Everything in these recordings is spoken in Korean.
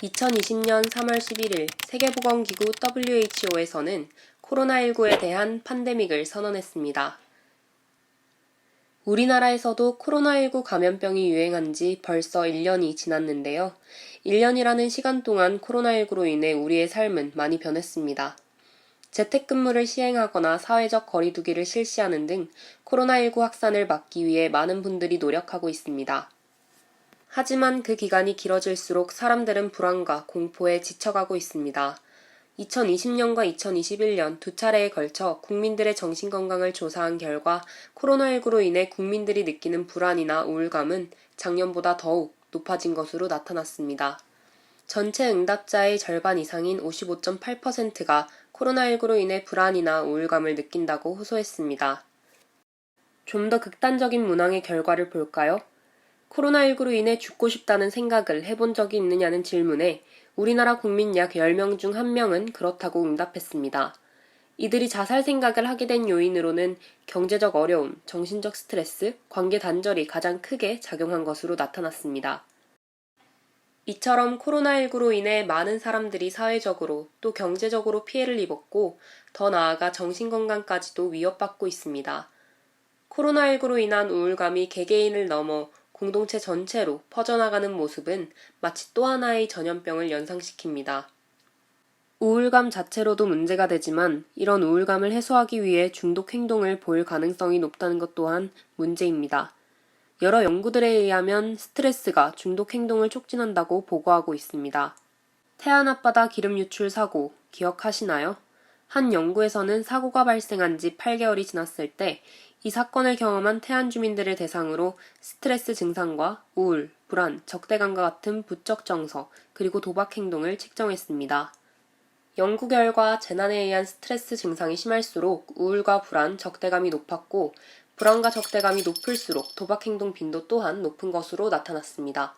2020년 3월 11일 세계보건기구 WHO에서는 코로나19에 대한 팬데믹을 선언했습니다. 우리나라에서도 코로나19 감염병이 유행한 지 벌써 1년이 지났는데요. 1년이라는 시간 동안 코로나19로 인해 우리의 삶은 많이 변했습니다. 재택근무를 시행하거나 사회적 거리두기를 실시하는 등 코로나19 확산을 막기 위해 많은 분들이 노력하고 있습니다. 하지만 그 기간이 길어질수록 사람들은 불안과 공포에 지쳐가고 있습니다. 2020년과 2021년 두 차례에 걸쳐 국민들의 정신건강을 조사한 결과 코로나19로 인해 국민들이 느끼는 불안이나 우울감은 작년보다 더욱 높아진 것으로 나타났습니다. 전체 응답자의 절반 이상인 55.8%가 코로나19로 인해 불안이나 우울감을 느낀다고 호소했습니다. 좀 더 극단적인 문항의 결과를 볼까요? 코로나19로 인해 죽고 싶다는 생각을 해본 적이 있느냐는 질문에 우리나라 국민 약 10명 중 1명은 그렇다고 응답했습니다. 이들이 자살 생각을 하게 된 요인으로는 경제적 어려움, 정신적 스트레스, 관계 단절이 가장 크게 작용한 것으로 나타났습니다. 이처럼 코로나19로 인해 많은 사람들이 사회적으로 또 경제적으로 피해를 입었고 더 나아가 정신건강까지도 위협받고 있습니다. 코로나19로 인한 우울감이 개개인을 넘어 공동체 전체로 퍼져나가는 모습은 마치 또 하나의 전염병을 연상시킵니다. 우울감 자체로도 문제가 되지만 이런 우울감을 해소하기 위해 중독 행동을 보일 가능성이 높다는 것 또한 문제입니다. 여러 연구들에 의하면 스트레스가 중독 행동을 촉진한다고 보고하고 있습니다. 태안 앞바다 기름 유출 사고 기억하시나요? 한 연구에서는 사고가 발생한 지 8개월이 지났을 때 이 사건을 경험한 태안 주민들을 대상으로 스트레스 증상과 우울, 불안, 적대감과 같은 부적 정서, 그리고 도박 행동을 측정했습니다. 연구 결과 재난에 의한 스트레스 증상이 심할수록 우울과 불안, 적대감이 높았고 불안과 적대감이 높을수록 도박 행동 빈도 또한 높은 것으로 나타났습니다.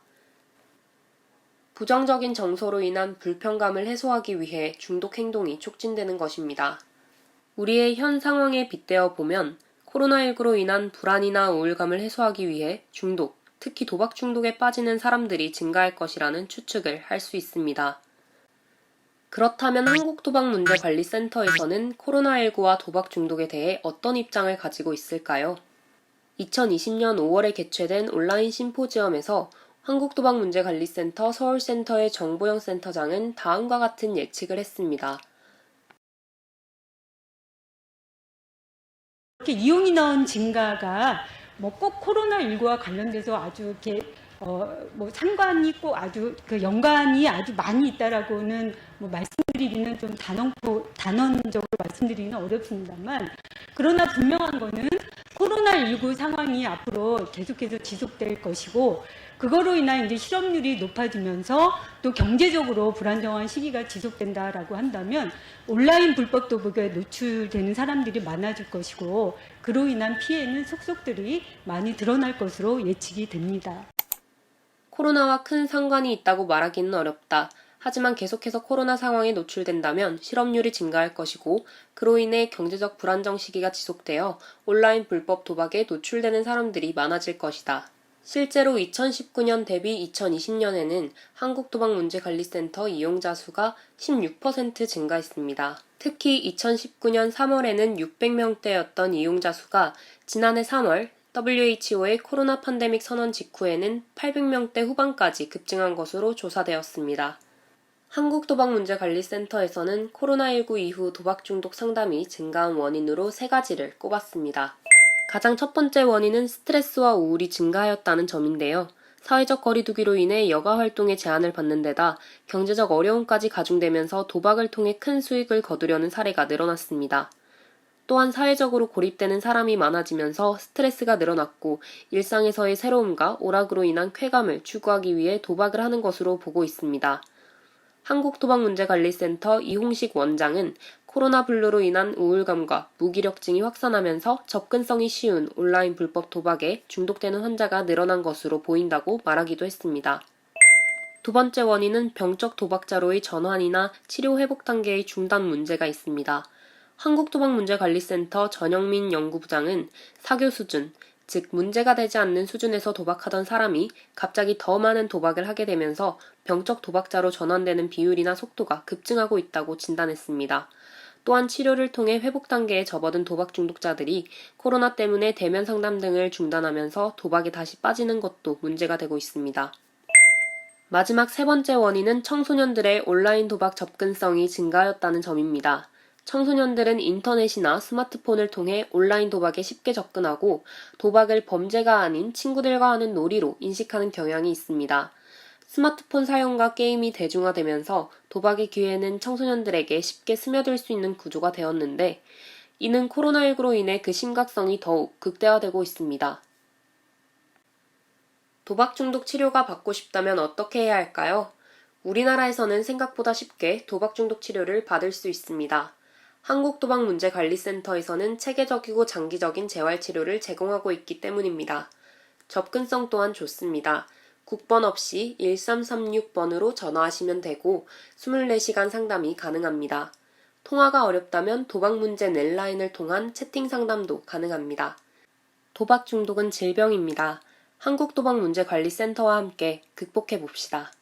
부정적인 정서로 인한 불편감을 해소하기 위해 중독 행동이 촉진되는 것입니다. 우리의 현 상황에 빗대어 보면 코로나19로 인한 불안이나 우울감을 해소하기 위해 중독, 특히 도박 중독에 빠지는 사람들이 증가할 것이라는 추측을 할 수 있습니다. 그렇다면 한국도박문제관리센터에서는 코로나19와 도박 중독에 대해 어떤 입장을 가지고 있을까요? 2020년 5월에 개최된 온라인 심포지엄에서 한국도박문제관리센터 서울센터의 정보영 센터장은 다음과 같은 예측을 했습니다. 이렇게 이용 인원 증가가 꼭 코로나19와 관련돼서 아주 이렇게 상관이 꼭 아주 그 연관이 아주 많이 있다라고는 말씀드리기는 좀 단언적으로 말씀드리기는 어렵습니다만, 그러나 분명한 거는 코로나19 상황이 앞으로 계속해서 지속될 것이고, 그거로 인한 이제 실업률이 높아지면서 또 경제적으로 불안정한 시기가 지속된다라고 한다면 온라인 불법 도박에 노출되는 사람들이 많아질 것이고, 그로 인한 피해는 속속들이 많이 드러날 것으로 예측이 됩니다. 코로나와 큰 상관이 있다고 말하기는 어렵다. 하지만 계속해서 코로나 상황에 노출된다면 실업률이 증가할 것이고 그로 인해 경제적 불안정 시기가 지속되어 온라인 불법 도박에 노출되는 사람들이 많아질 것이다. 실제로 2019년 대비 2020년에는 한국도박문제관리센터 이용자 수가 16% 증가했습니다. 특히 2019년 3월에는 600명대였던 이용자 수가 지난해 3월 WHO의 코로나 팬데믹 선언 직후에는 800명대 후반까지 급증한 것으로 조사되었습니다. 한국도박문제관리센터에서는 코로나19 이후 도박 중독 상담이 증가한 원인으로 3가지를 꼽았습니다. 가장 첫 번째 원인은 스트레스와 우울이 증가하였다는 점인데요. 사회적 거리두기로 인해 여가 활동에 제한을 받는 데다 경제적 어려움까지 가중되면서 도박을 통해 큰 수익을 거두려는 사례가 늘어났습니다. 또한 사회적으로 고립되는 사람이 많아지면서 스트레스가 늘어났고 일상에서의 새로움과 오락으로 인한 쾌감을 추구하기 위해 도박을 하는 것으로 보고 있습니다. 한국도박문제관리센터 이홍식 원장은 코로나 블루로 인한 우울감과 무기력증이 확산하면서 접근성이 쉬운 온라인 불법 도박에 중독되는 환자가 늘어난 것으로 보인다고 말하기도 했습니다. 두 번째 원인은 병적 도박자로의 전환이나 치료 회복 단계의 중단 문제가 있습니다. 한국도박문제관리센터 전영민 연구부장은 사교 수준, 즉 문제가 되지 않는 수준에서 도박하던 사람이 갑자기 더 많은 도박을 하게 되면서 병적 도박자로 전환되는 비율이나 속도가 급증하고 있다고 진단했습니다. 또한 치료를 통해 회복 단계에 접어든 도박 중독자들이 코로나 때문에 대면 상담 등을 중단하면서 도박에 다시 빠지는 것도 문제가 되고 있습니다. 마지막 세 번째 원인은 청소년들의 온라인 도박 접근성이 증가하였다는 점입니다. 청소년들은 인터넷이나 스마트폰을 통해 온라인 도박에 쉽게 접근하고 도박을 범죄가 아닌 친구들과 하는 놀이로 인식하는 경향이 있습니다. 스마트폰 사용과 게임이 대중화되면서 도박의 기회는 청소년들에게 쉽게 스며들 수 있는 구조가 되었는데 이는 코로나19로 인해 그 심각성이 더욱 극대화되고 있습니다. 도박 중독 치료가 받고 싶다면 어떻게 해야 할까요? 우리나라에서는 생각보다 쉽게 도박 중독 치료를 받을 수 있습니다. 한국도박문제관리센터에서는 체계적이고 장기적인 재활치료를 제공하고 있기 때문입니다. 접근성 또한 좋습니다. 국번 없이 1336번으로 전화하시면 되고 24시간 상담이 가능합니다. 통화가 어렵다면 도박문제 넷라인을 통한 채팅 상담도 가능합니다. 도박 중독은 질병입니다. 한국도박문제관리센터와 함께 극복해봅시다.